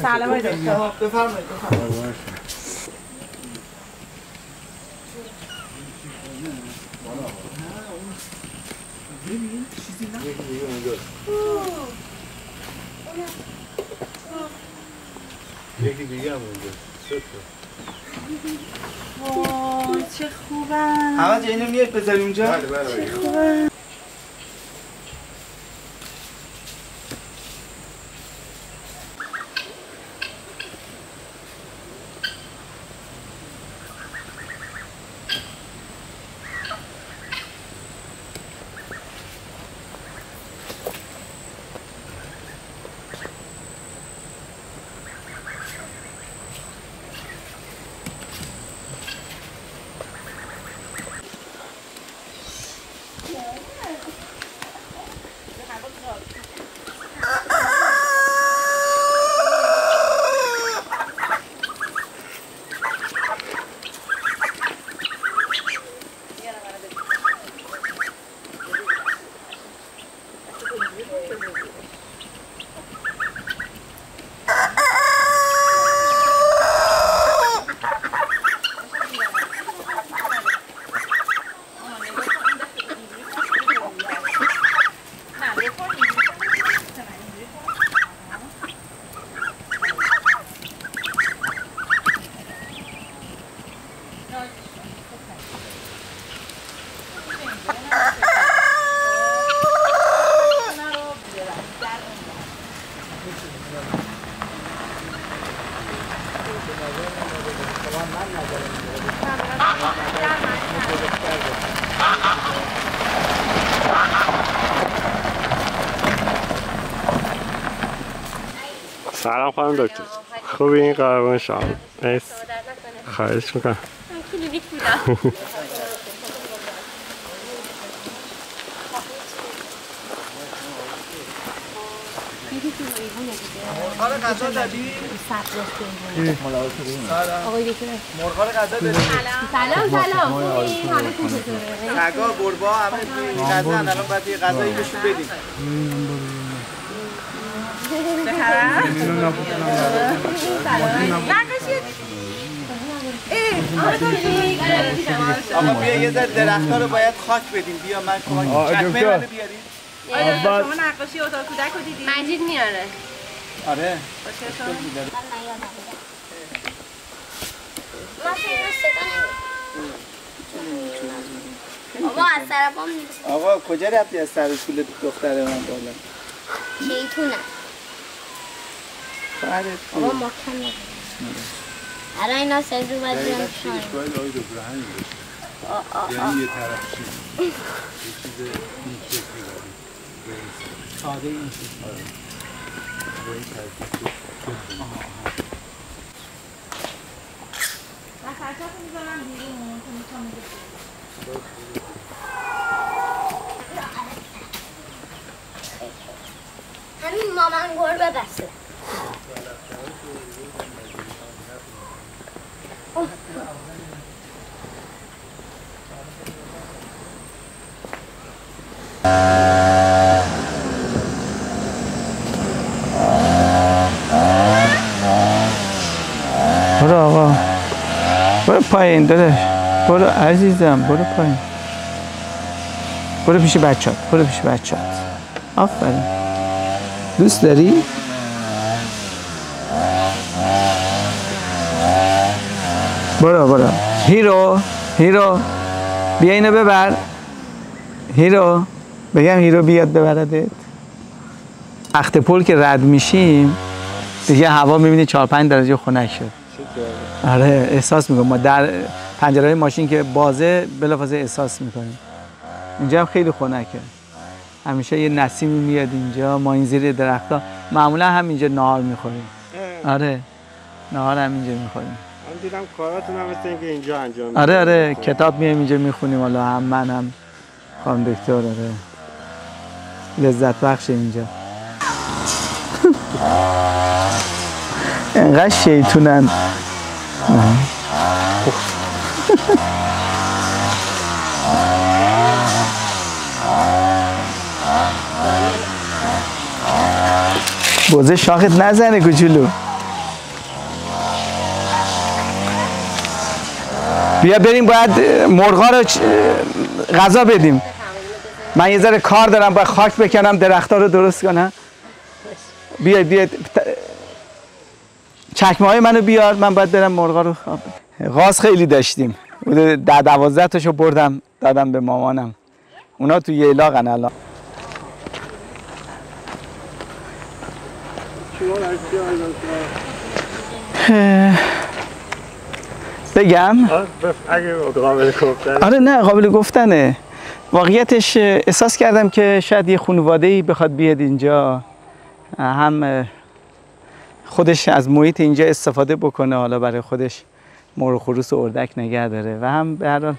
سلام آقای دکتر. بفرمایید. یکی دیگه هم اونجا. وای چه خوبن. احمد اینو میاد بذاری اونجا؟ بله بله. چه خوبن. سلام خانم دکتر. خوبی این قربان شما؟ مرسی. خواهش میکنم. کلینیک بودم. مرغال غذا دادی؟ آقای دکتر. مرغال غذا دادی؟ سلام. خوبی؟ حالتون چطوره؟ سگا، گربه‌ها همه توی غذا الان باید یه غذایی بهشون بدیم. آقا بیا یه ذره درخت‌ها رو باید خاک بدیم. بیا من کمک چکمه منو بیارید. شما نقاشی اتاق کودک رو دیدی؟ مجید میاره. آره. بابا از طرفم نیست. آقا کجا رفتی از سر پول دختر من بالا؟ شیطونه. بابا ما کن نگیم. الان اینا سه رو باید بیان شاید. باید آقای دکتر همین باشه. یعنی یه طرف چیز. یه چیز این شکلی داریم. ساده این چیز. با این ترکیب من خرچاتو میذارم بیرون که میتونم همین مامان گربه بسه. برو آقا برو پایین داداش برو عزیزم برو پایین برو پیش بچه‌ات آفرین دوست داری؟ برو هیرو بیا اینو ببر هیرو بگم هیرو بیاد ببردت اخت پل که رد میشیم دیگه هوا میبینی 4-5 درجه خنک شد آره احساس میکنم ما در پنجره‌های ماشین که بازه بلافاصله احساس میکنیم اینجا هم خیلی خنکه همیشه یه نسیمی میاد اینجا ما این زیر درخت‌ها معمولا همینجا نهار میخوریم آره نهار همینجا میخوریم من دیدم کاراتون هم مثل اینکه اینجا انجام میدید آره کتاب میایم اینجا میخونیم حالا هم من هم خانم دکتر آره لذت بخش اینجا انقدر شیطونن بوزه شاخت نزنه کوچولو بیا بریم باید مرغا رو غذا بدیم. من یه ذره کار دارم باید خاک بکنم درخت‌ها رو درست کنم. بیا چکمه های منو بیار من باید برم مرغا رو خواب. غاز خیلی داشتیم 10-12 تاشو بردم دادم به مامانم. اونا تو ییلاقن الان. بگم؟ اگه قابل گفتنه. آره نه قابل گفتنه. واقعیتش احساس کردم که شاید یه خانواده‌ای بخواد بیاد اینجا، هم خودش از محیط اینجا استفاده بکنه، حالا برای خودش مرغ و خروس و اردک نگه داره و هم به هر حال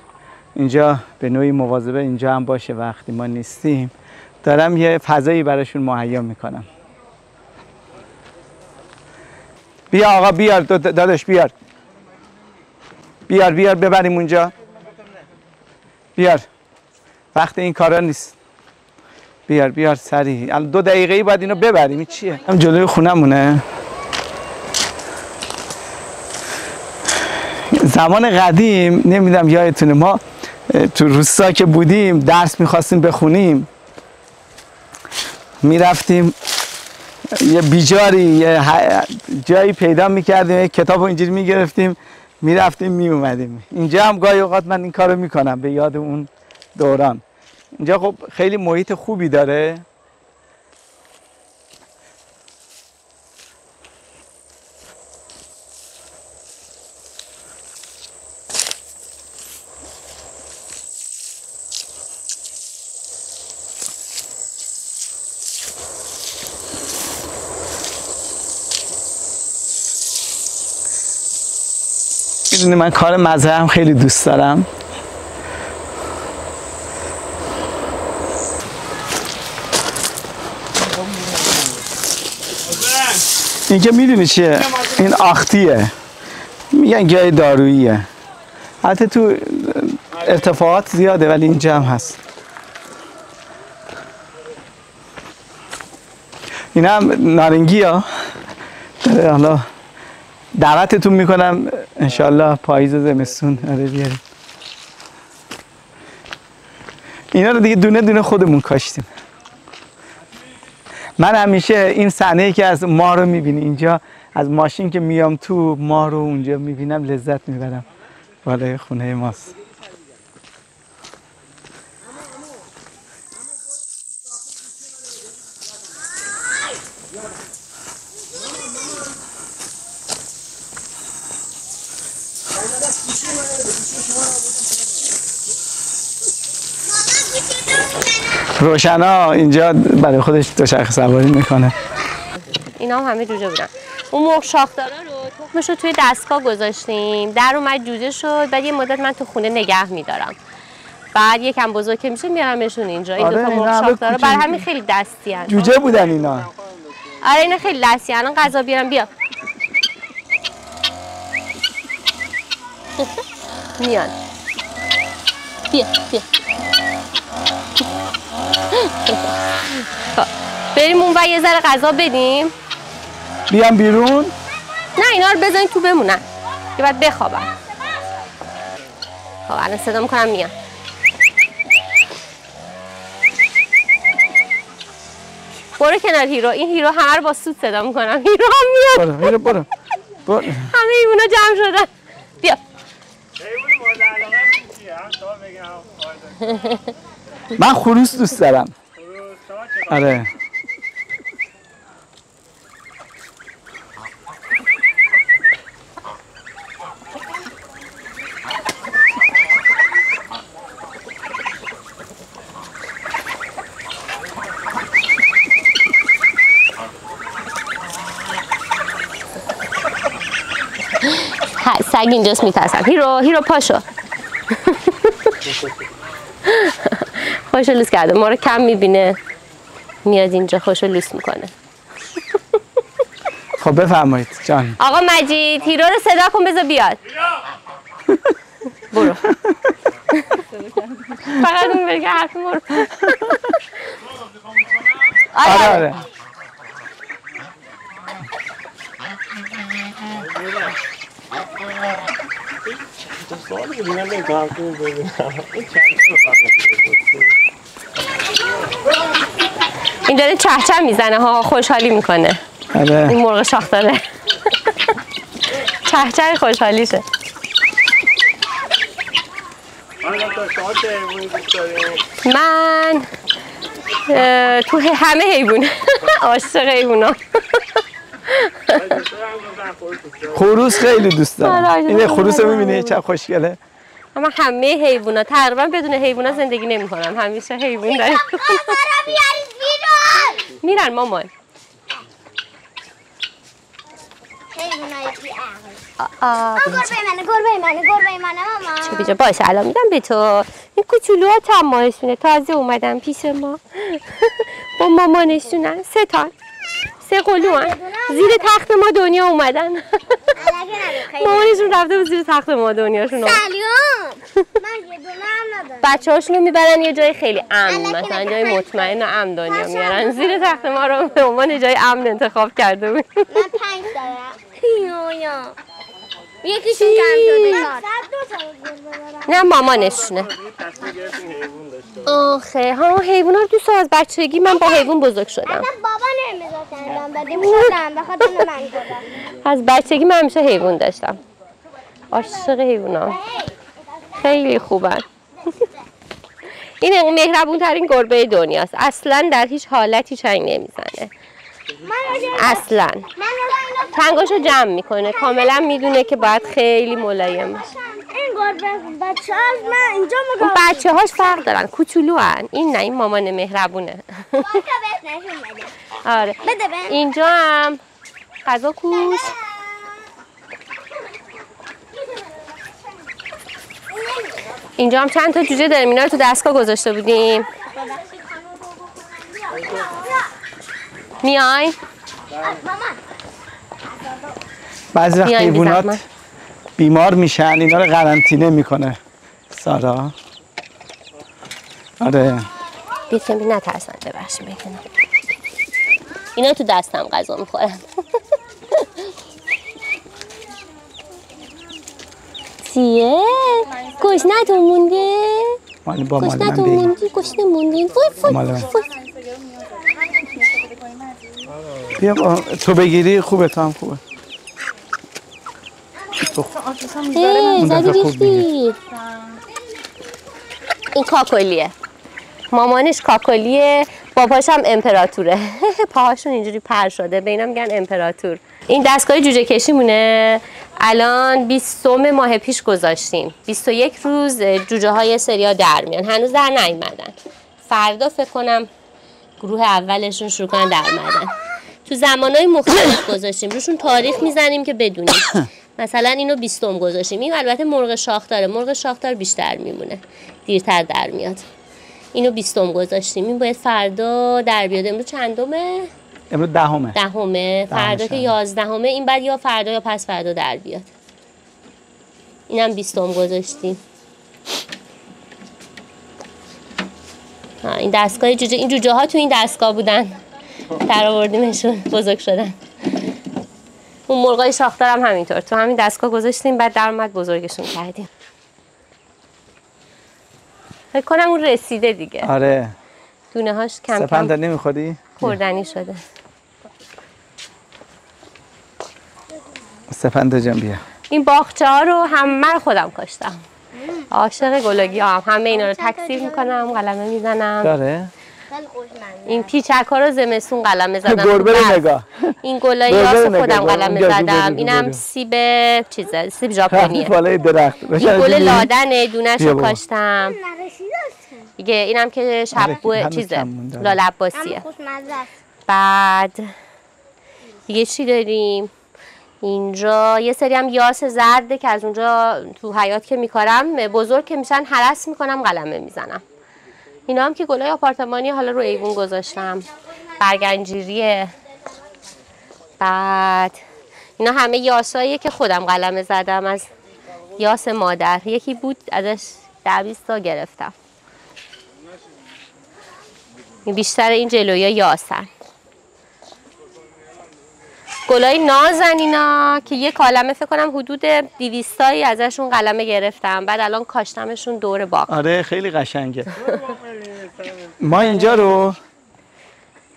اینجا به نوعی مواظب اینجا هم باشه وقتی ما نیستیم. دارم یه فضایی براشون مهیا میکنم. بیا آقا بیار داداش بیار ببریم اونجا. بیار وقت این کارا نیست. بیار سریع 2 دقیقه‌ای باید اینو ببریم. این چیه؟ هم جلوی خونمونه. زمان قدیم نمیدونم یادتونه ما تو روستا که بودیم درس میخواستیم بخونیم میرفتیم یه بیجاری یه جایی پیدا میکردیم یه کتاب اینجوری میگرفتیم میرفتیم میومدیم. اینجا هم گاهی اوقات من این کارو میکنم به یاد اون دوران. اینجا خب خیلی محیط خوبی داره. میدونی من کار مزرعه هم خیلی دوست دارم. این که میدونی چیه؟ این آختیه، میگن گیاه داروییه. حتی تو ارتفاعات زیاده ولی اینجا هم هست. این هم نارنگی ها. حالا دعوتتون میکنم انشالله پاییز و زمستون بیاریم. اینا رو دیگه دونه دونه خودمون کاشتیم. من همیشه این صحنه‌ای که از ماه رو میبینی اینجا از ماشین که میام تو ماه رو اونجا میبینم لذت میبرم. بالای خونه ماست. روشنا اینجا برای خودش دوچرخه سواری میکنه. اینا هم همه جوجه بودن. اون مرغ شاخدارا رو تخمش رو توی دستگاه گذاشتیم، در اومد جوجه شد. بعد یه مدت من تو خونه نگه میدارم. بعد یکم بزرگ که میشه میارمشون اینجا. این دو تا مرغ شاخدارا برای همین خیلی دستی هستن. جوجه بودن اینا. آره اینا خیلی دستی هستن. الان غذا بیارم بیا. میان. بیا. بریم اون و یه ذره غذا بدیم. بیام بیرون؟ نه اینا رو بزنین تو بمونن که بعد بخوابن. خب الان صدا میکنم میان. برو کنار هیرو. این هیرو همه رو با سوت صدا میکنم. هیرو هم میاد. برو. همه ایوونا جمع شدن. بیا. من خروس دوست دارم. آره. سگ اینجاست میترسم. هیرو پاشو. خوشو لوس کرده. ما رو کم میبینه میاد اینجا خوشو لوس میکنه. خب بفرمایید جان. آقا مجید هیرو رو صدا کن بذار بیاد. برو. فقط اون بگه حرف برو. آره. تو سوال بودی من نمیتونم تو ببینم این چند تا بفرمه این داره چهچه میزنه ها، خوشحالی میکنه. آره این مرغ شاخداره چهچه خوشحالیشه. حالا تا شما چه حیوانی دوست داریم؟ من تو همه حیوان عاشق حیونا. خروس خیلی دوست آره، دارم. این خروس رو میبینی چه خوشگله. اما همه حیونا تقریبا بدون حیونا زندگی نمی‌کنم. همیشه حیوان داریم. میرن مامان. گربه منه ماما. چه بیجا باشه الان میدم به تو. این کوچولوها تماشونه تازه اومدن پیش ما با مامانشونن. 3 تا 3 قلوان زیر تخت ما دنیا اومدن. مامانشون رفته بود زیر تخت ما دنیاشون. سلام. من یه دونه هم ندارم. بچه هاشونو میبرن یه جای خیلی امن، مثلا جای مطمئن و امن دنیا میارن. زیر تخت ما رو به عنوان جای امن انتخاب کرده بود. من 5 دارم. یکیشون کم شده. نه مامانشونه. آخه ها حیونا رو دوست دارم. از بچگی من با حیوان بزرگ شدم. بابا نمیذاشتن انجام بدیم خودم به خاطر من گفتم. از بچگی من همیشه حیوان داشتم. عاشق حیونا. خیلی خوبن. این مهربون ترین گربه دنیاست. اصلا در هیچ حالتی چنگ نمیزنه. اصلا چنگاشو جمع میکنه. کاملا میدونه که باید خیلی ملایم باشه. این گربه بچه هاش من اینجا اون بچه هاش فرق دارن. کوچولو هن. این نه این مامان مهربونه. آره. بده بهم. اینجا هم غذا کوش. اینجا هم چند تا جوجه داریم. اینا رو تو دستگاه گذاشته بودیم. میای؟ بعضی وقت میایم بی حیوانات زحمت. بیمار میشن اینا رو قرنطینه میکنه سارا. آره بیت کمی نترسن ببخشید بکنم. اینا تو دستم غذا میخورن. چیه؟ گشنتون مونده؟ مال با مال من گشنتون بگیم موندی؟ گشنه موندین؟ وای مال وای من. وای. بیا تو بگیری خوبه تو هم خوبه. زدی دفعه خوب ریختی. این کاکلیه. مامانش کاکلیه، باباش هم امپراتوره. پاهاشون اینجوری پر شده، به اینا میگن امپراتور. این دستگاه جوجه کشی مونه. الان 20 ماه پیش گذاشتیم. 21 روز جوجه های سریا در میان. هنوز در نیومدن. فردا فکر کنم گروه اولشون شروع کنن در اومدن. تو زمانهای مختلف گذاشتیم. روشون تاریخ میزنیم که بدونیم. مثلا اینو 20 گذاشتیم. این البته مرغ شاخداره. مرغ شاخدار بیشتر میمونه. دیرتر در میاد. اینو 20 گذاشتیم. این باید فردا در بیاد. امروز چندمه؟ امروز 10. 10. فردا که 11. این بعد یا فردا یا پس فردا در بیاد. اینم 20 گذاشتیم. این دستگاه جوجه، این جوجه ها تو این دستگاه بودن. در آوردیمشون بزرگ شدن. اون مرغای شاخدار هم همینطور. تو همین دستگاه گذاشتیم بعد در اومد بزرگشون کردیم. فکر کنم اون رسیده دیگه. آره دونه هاش کم سپنده کم نمیخوری؟ خوردنی شده. سپنده جان بیا. این باغچه ها رو همه رو خودم کاشتم. عاشق گلگی هم. همه اینا رو تکثیر میکنم، قلمه میزنم. داره؟ این پیچک ها رو زمستون قلمه زدم. گربه رو نگاه. این گلای گربه یاس رو نگاه. خودم قلمه گربه، زدم. گربه، اینم گربه. سیب چیزه، سیب ژاپنیه. بالای درخت. این گل لادنه، دونش بیا رو بابا. کاشتم. دیگه اینم که شببو هنوز چیزه، کم مونده. لاله عباسیه. خوشمزه است. بعد دیگه چی داریم؟ اینجا یه سری هم یاس زرده که از اونجا تو حیاط که میکارم بزرگ که میشن هرس میکنم قلمه میزنم. اینا هم که گلای آپارتمانی حالا رو ایوون گذاشتم. برگنجیریه. بعد اینا همه یاساییه که خودم قلمه زدم از یاس مادر. یکی بود ازش 10-20 تا گرفتم. بیشتر این جلویا یاسن. گلای نازن اینا که یک عالمه فکر کنم حدود 200 ازشون قلمه گرفتم، بعد الان کاشتمشون دور باغ. آره خیلی قشنگه. ما اینجا رو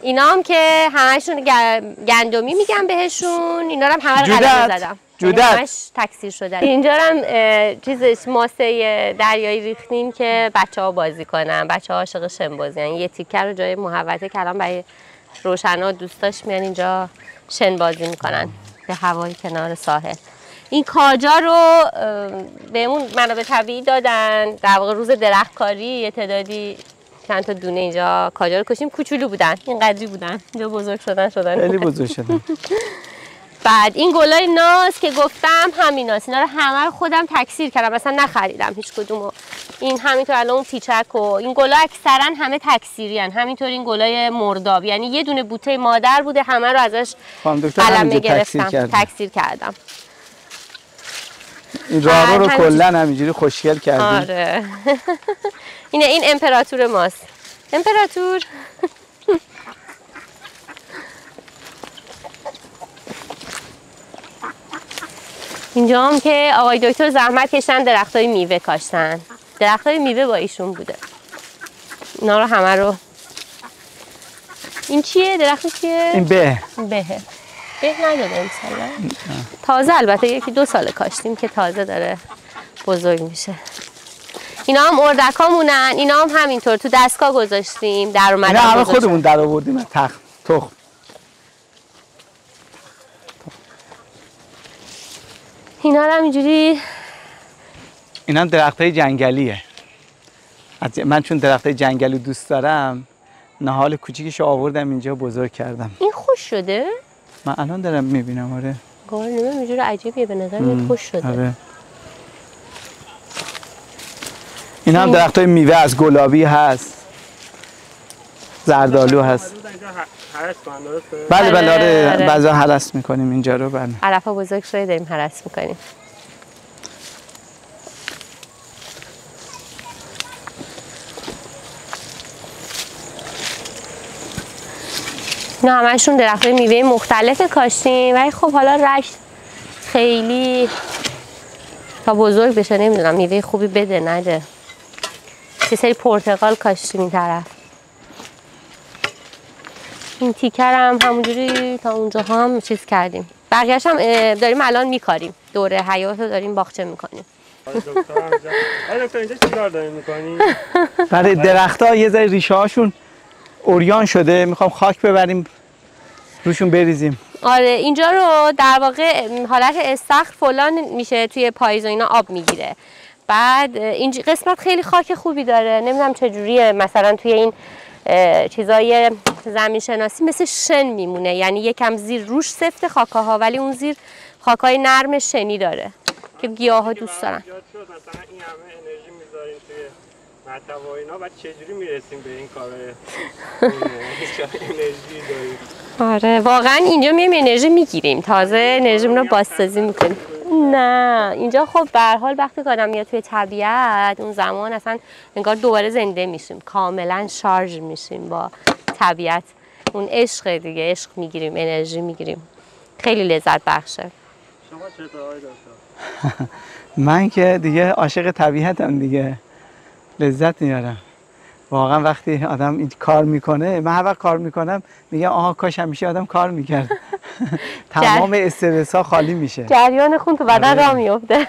اینا هم که همشون گندمی میگم بهشون، اینا رو هم همه رو قلمه زدم. جودت همش تکثیر شده. اینجا هم چیزش ماسه دریایی ریختیم که بچه‌ها بازی کنن. بچه‌ها عاشق شن بازی ان. یه تیکه رو جای محوطه کردم برای روشنا دوستاش میان اینجا شن بازی میکنن به هوای کنار ساحل. این کاجا رو بهمون منابع طبیعی دادن، در واقع روز درختکاری یه تعدادی چند تا دونه اینجا کاجا رو کشیم. کوچولو بودن، این قدری بودن، اینجا بزرگ شدن خیلی بزرگ شدن. بعد این گلای ناز که گفتم همیناست، اینا رو همه رو خودم تکثیر کردم، مثلا نخریدم هیچ کدومو. این همینطور الان اون پیچک و این گلا اکثرا همه تکثیری ان، همینطور این گلای مرداب، یعنی یه دونه بوته مادر بوده همه رو ازش قلمه گرفتم تکثیر کردم. این راغ رو کلا همینجوری خوشگل کردیم. آره. این امپراتور ماست. امپراتور. اینجا هم که آقای دکتر زحمت کشتن درختای میوه کاشتن. درختای میوه با ایشون بوده. اینا رو همه رو. این چیه؟ درخت چیه؟ این بهه نداده امسال. تازه البته 1-2 سال کاشتیم که تازه داره بزرگ میشه. اینا هم اردکامونن، اینا هم همینطور تو دستگاه گذاشتیم، در اومدن. اینا همه خودمون در آوردیم تخم. اینا هم اینجوری. اینا هم درختای جنگلیه. من چون درختای جنگلی دوست دارم، نهال کوچیکش آوردم اینجا بزرگ کردم. این خوش شده؟ من الان دارم میبینم. آره. گار اینجوری عجیبیه به نظر میاد خوش شده. آره. این هم درختای میوه از گلابی هست. زردآلو هست. بله آره. بعضا هرس میکنیم اینجا رو. بله. علفا بزرگ شده داریم هرس میکنیم. نه همشون درختای میوه مختلف کاشتیم، ولی خب حالا رشت خیلی تا بزرگ بشه نمیدونم میوه خوبی بده نده. یه سری پرتقال کاشتیم این طرف. این تیکر هم همونجوری تا اونجا هم چیز کردیم. بقیه‌اش هم داریم الان میکاریم. دوره حیاط رو داریم باغچه میکنیم. دکتر اینجا چیکار دارین میکنی؟ برای درخت‌ها یه ذره ریشه هاشون اوریان شده، میخوام خاک ببریم روشون بریزیم. آره اینجا رو در واقع حالت استخر فلان میشه، توی پاییز و اینا آب میگیره. بعد این قسمت خیلی خاک خوبی داره، نمیدونم چجوریه، مثلا توی این چیزای زمین شناسی مثل شن میمونه، یعنی یکم زیر روش سفت خاکاها ولی اون زیر خاکای نرم شنی داره که گیاها دوست دارن. مثلا این همه انرژی میذاریم توی محتوا اینا، بعد چجوری میرسیم به این کار؟ انرژی داریم. آره واقعا اینجا میایم انرژی میگیریم، تازه انرژیمون رو بازسازی میکنیم. نه اینجا خب به هر حال وقتی که آدم میاد توی طبیعت اون زمان اصلا انگار دوباره زنده میشیم، کاملا شارژ میشیم با طبیعت. اون عشق دیگه، عشق میگیریم، انرژی میگیریم، خیلی لذت بخشه. شما چطور آقای دکتر؟ من که دیگه عاشق طبیعتم دیگه، لذت میارم واقعا. وقتی آدم این کار میکنه، من هر وقت کار میکنم میگم آها کاش همیشه آدم کار میکرد. تمام استرس ها خالی میشه، جریان خون تو بدن راه میفته.